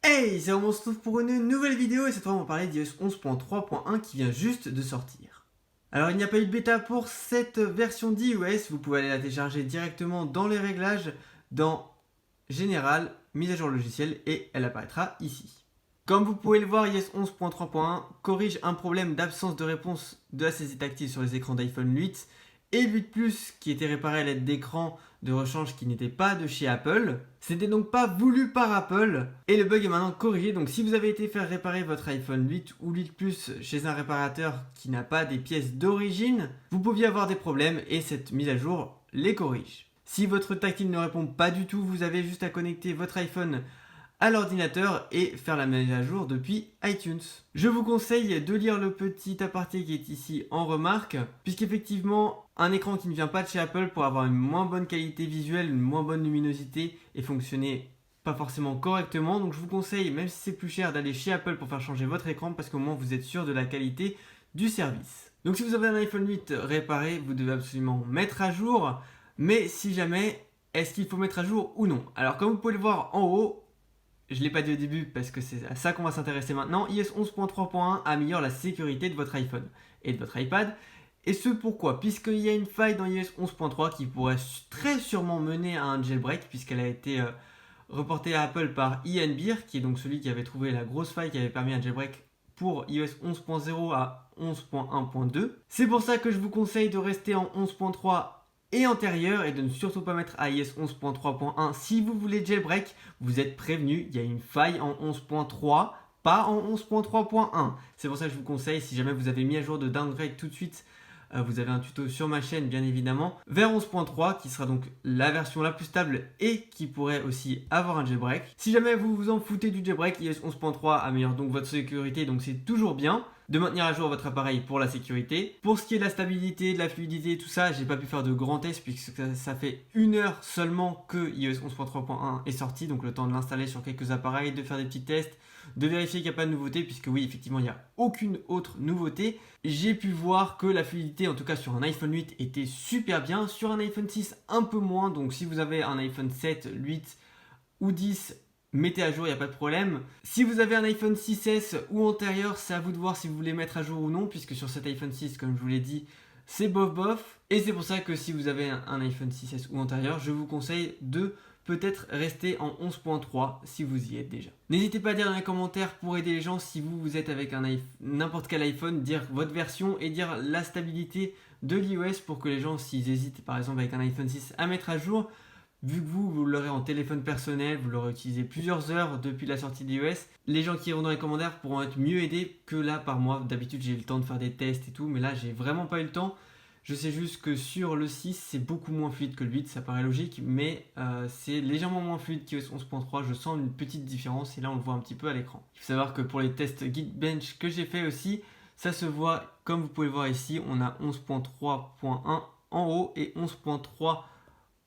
Hey, c'est on se retrouve pour une nouvelle vidéo et cette fois on va parler d'iOS 11.3.1 qui vient juste de sortir. Alors il n'y a pas eu de bêta pour cette version d'iOS, vous pouvez aller la télécharger directement dans les réglages, dans Général, mise à jour logiciel et elle apparaîtra ici. Comme vous pouvez le voir, iOS 11.3.1 corrige un problème d'absence de réponse de la saisie tactile sur les écrans d'iPhone 8 et 8 Plus qui était réparé à l'aide d'écran de rechange qui n'était pas de chez Apple. C'était donc pas voulu par Apple et le bug est maintenant corrigé. Donc si vous avez été faire réparer votre iPhone 8 ou 8 Plus chez un réparateur qui n'a pas des pièces d'origine, vous pouviez avoir des problèmes et cette mise à jour les corrige. Si votre tactile ne répond pas du tout, vous avez juste à connecter votre iPhone à l'ordinateur et faire la mise à jour depuis iTunes. Je vous conseille de lire le petit aparté qui est ici en remarque, puisqu'effectivement, un écran qui ne vient pas de chez Apple pour avoir une moins bonne qualité visuelle, une moins bonne luminosité et fonctionner pas forcément correctement. Donc je vous conseille, même si c'est plus cher, d'aller chez Apple pour faire changer votre écran parce qu'au moins vous êtes sûr de la qualité du service. Donc si vous avez un iPhone 8 réparé, vous devez absolument mettre à jour, mais si jamais, est-ce qu'il faut mettre à jour ou non? Alors comme vous pouvez le voir en haut, je ne l'ai pas dit au début parce que c'est à ça qu'on va s'intéresser maintenant. iOS 11.3.1 améliore la sécurité de votre iPhone et de votre iPad. Et ce pourquoi? Puisqu'il y a une faille dans iOS 11.3 qui pourrait très sûrement mener à un jailbreak, puisqu'elle a été reportée à Apple par Ian Beer, qui est donc celui qui avait trouvé la grosse faille qui avait permis un jailbreak pour iOS 11.0 à 11.1.2. C'est pour ça que je vous conseille de rester en 11.3 et antérieur et de ne surtout pas mettre iOS 11.3.1 si vous voulez jailbreak. Vous êtes prévenu, il y a une faille en 11.3, pas en 11.3.1. C'est pour ça que je vous conseille, si jamais vous avez mis à jour de downgrade tout de suite, vous avez un tuto sur ma chaîne bien évidemment, vers 11.3 qui sera donc la version la plus stable et qui pourrait aussi avoir un jailbreak. Si jamais vous vous en foutez du jailbreak, iOS 11.3 améliore donc votre sécurité, donc c'est toujours bien de maintenir à jour votre appareil pour la sécurité. Pour ce qui est de la stabilité, de la fluidité, tout ça, j'ai pas pi faire de grands tests puisque ça fait 1 heure seulement que iOS 11.3.1 est sorti, donc le temps de l'installer sur quelques appareils, de faire des petits tests, de vérifier qu'il n'y a pas de nouveauté, puisque oui, effectivement, il n'y a aucune autre nouveauté. J'ai pu voir que la fluidité, en tout cas sur un iPhone 8, était super bien, sur un iPhone 6 un peu moins, donc si vous avez un iPhone 7, 8 ou 10, mettez à jour, il n'y a pas de problème. Si vous avez un iPhone 6S ou antérieur, c'est à vous de voir si vous voulez mettre à jour ou non, puisque sur cet iPhone 6, comme je vous l'ai dit, c'est bof bof. Et c'est pour ça que si vous avez un iPhone 6S ou antérieur, je vous conseille de peut-être rester en 11.3 si vous y êtes déjà. N'hésitez pas à dire dans les commentaires pour aider les gens si vous êtes avec n'importe quel iPhone, dire votre version et dire la stabilité de l'iOS pour que les gens, s'ils hésitent par exemple avec un iPhone 6 à mettre à jour, vu que vous l'aurez en téléphone personnel, vous l'aurez utilisé plusieurs heures depuis la sortie d'iOS, les gens qui iront dans les commentaires pourront être mieux aidés que là par moi. D'habitude j'ai eu le temps de faire des tests et tout, mais là j'ai vraiment pas eu le temps. Je sais juste que sur le 6 c'est beaucoup moins fluide que le 8, ça paraît logique, mais c'est légèrement moins fluide qu'iOS 11.3, je sens une petite différence et là on le voit un petit peu à l'écran. Il faut savoir que pour les tests Geekbench que j'ai fait aussi, ça se voit, comme vous pouvez le voir ici, on a 11.3.1 en haut et 11.3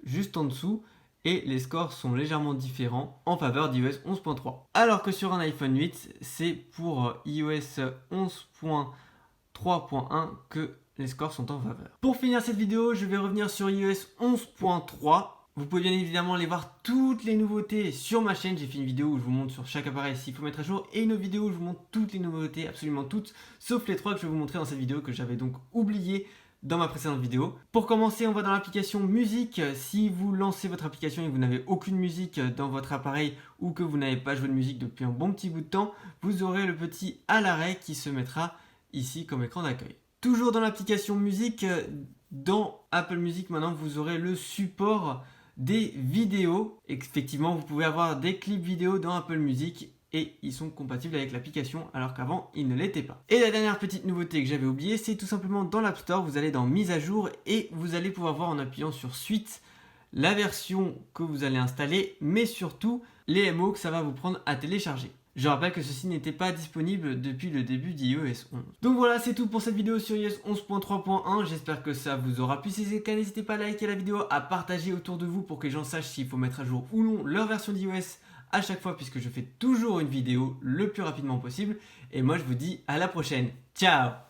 juste en dessous et les scores sont légèrement différents en faveur d'iOS 11.3. Alors que sur un iPhone 8, c'est pour iOS 11.3.1 que les scores sont en faveur. Pour finir cette vidéo, je vais revenir sur iOS 11.3. Vous pouvez bien évidemment aller voir toutes les nouveautés sur ma chaîne. J'ai fait une vidéo où je vous montre sur chaque appareil s'il faut mettre à jour et une autre vidéo où je vous montre toutes les nouveautés, absolument toutes, sauf les 3 que je vais vous montrer dans cette vidéo que j'avais donc oublié dans ma précédente vidéo. Pour commencer, on va dans l'application musique. Si vous lancez votre application et que vous n'avez aucune musique dans votre appareil ou que vous n'avez pas joué de musique depuis un bon petit bout de temps, vous aurez le petit à l'arrêt qui se mettra ici comme écran d'accueil. Toujours dans l'application musique, dans Apple Music maintenant vous aurez le support des vidéos. Effectivement, vous pouvez avoir des clips vidéo dans Apple Music et ils sont compatibles avec l'application alors qu'avant ils ne l'étaient pas. Et la dernière petite nouveauté que j'avais oubliée, c'est tout simplement dans l'App Store, vous allez dans mise à jour et vous allez pouvoir voir en appuyant sur suite la version que vous allez installer, mais surtout les MO que ça va vous prendre à télécharger. Je rappelle que ceci n'était pas disponible depuis le début d'iOS 11. Donc voilà, c'est tout pour cette vidéo sur iOS 11.3.1. J'espère que ça vous aura plu. Si c'est le cas, n'hésitez pas à liker la vidéo, à partager autour de vous pour que les gens sachent s'il faut mettre à jour ou non leur version d'iOS à chaque fois, puisque je fais toujours une vidéo le plus rapidement possible. Et moi, je vous dis à la prochaine. Ciao!